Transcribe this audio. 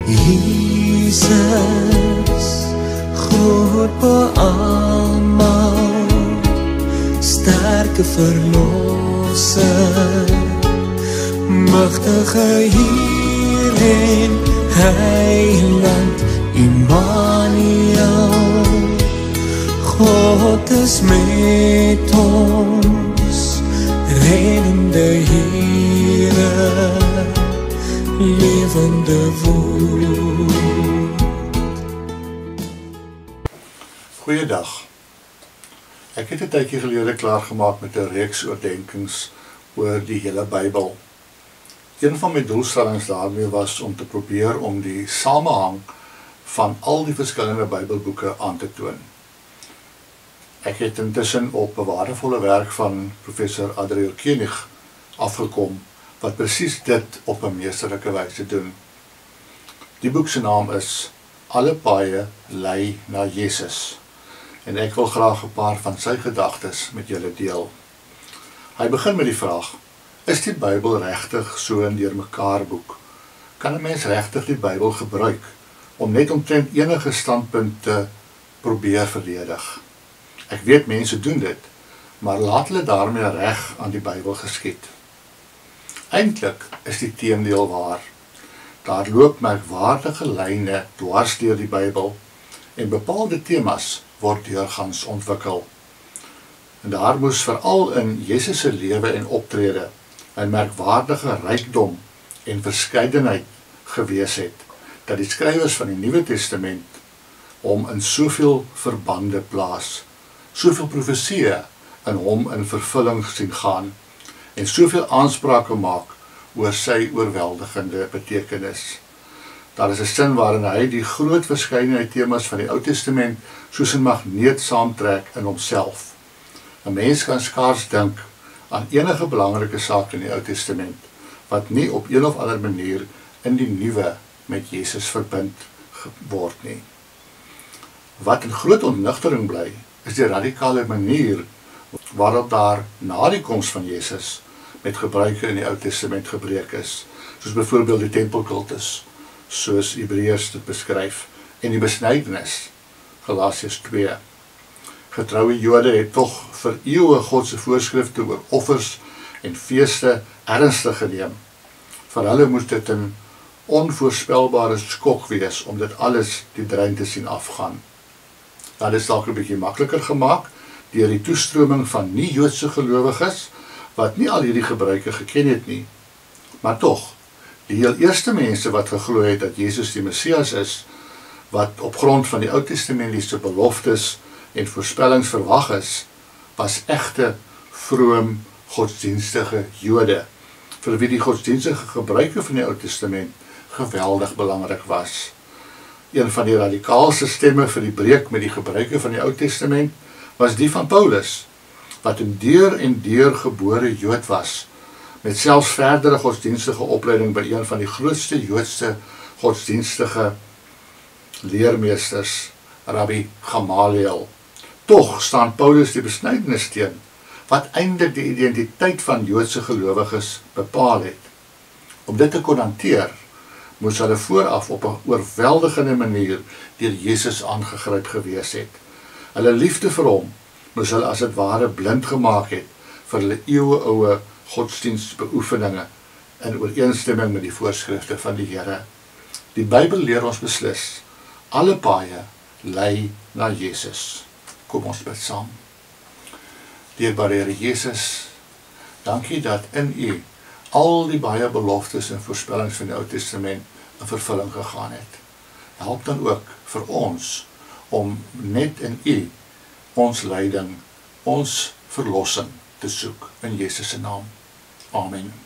Jesus, groot beamal, sterke verlosser, magtige Heer en Heiland, Immanuel, God is met ons, reddende Heere, levende woord. Goeiedag. Ek het 'n tydjie gelede klaargemaak met 'n reeks oordenkings oor die hele Bybel. Een van my doelstellings daarmee was om te probeer om die samehang van al die verskillende Bybelboeke aan te toon. Ek het intussen op 'n waardevolle werk van professor Adriel Koenig afgekom, wat presies dit op 'n meesterlike wyse doen. Die boek se naam is Alle paaie lei na Jesus, en ek wil graag 'n paar van sy gedagtes met julle deel. Hy begin met die vraag: is die Bybel regtig so 'n deurmekaar boek? Kan 'n mens regtig die Bybel gebruik om net omtrent enige standpunt te probeer verdedig? Ek weet mense doen dit, maar laat hulle daarmee reg aan die Bybel geskied. Eintlik is die teendeel waar. Daar loop merkwaardige lyne dwars deur die Bybel en bepaalde temas word deurgangs ontwikkel. En daar moes veral in Jesus se lewe en optrede 'n merkwaardige rykdom en verskeidenheid gewees het, dat die skrywers van die Nuwe Testament hom in soveel verbande plaas, soveel profesieë in hom in vervulling sien gaan, en soveel aansprake maak oor sy oorweldigende betekenis. Daar is 'n sin waarin hy die groot verskeidenheid temas van die Ou Testament soos 'n magneet saamtrek in homself. 'n Mens kan skaars dink aan enige belangrike saak in die Ou Testament wat nie op een of ander manier in die Nuwe met Jesus verbind word nie. Wat in groot ontnigtering bly, is die radikale manier waarop daar na die koms van Jesus met gebruike in die Ou Testament gebreek is, soos byvoorbeeld die tempelkultus, soos Hebreërs dit beskryf, en die besnydenis, Galasiërs 2. Getroue Jode het tog vir eeue God se voorskrifte oor offers en feeste ernstig geneem. Vir hulle moes dit 'n onvoorspelbare skok wees om dit alles die drein te sien afgaan. Dat is dalk 'n bietjie makliker gemaak deur die toestroming van nie-Joodse gelowiges wat nie al hierdie gebruike geken het nie. Maar tog, die heel eerste mense wat geglo het dat Jesus die Messias is, wat op grond van die Ou Testamentiese beloftes en voorspellings verwag is, was egte, vroom, godsdienstige Jode, vir wie die godsdienstige gebruike van die Ou Testament geweldig belangrik was. Een van die radikaalste stemme vir die breek met die gebruike van die Ou Testament was die van Paulus, wat 'n deur en deur gebore Jood was, met selfs verdere godsdienstige opleiding by een van die grootste Joodse godsdienstige leermeesters, Rabbi Gamaliel. Tog staan Paulus die besnydenis teen, wat eintlik die identiteit van Joodse gelowiges bepaal het. Om dit te kon hanteer, moes hulle vooraf op 'n oorweldigende manier deur Jesus aangegryp gewees het. Hulle liefde vir hom moes hulle as dit ware blind gemaak het vir hulle eeueoue godsdienstbeoefeninge in ooreenstemming met die voorskrifte van die Here. Die Bybel leer ons beslis, alle paaie lei na Jesus. Kom ons bid saam. Dierbare Here Jesus, dankie dat in U al die baie beloftes en voorspellings van die Ou Testament in vervulling gegaan het. Help dan ook vir ons om net in U ons leiding, ons verlossing te soek in Jesus se naam. Amen.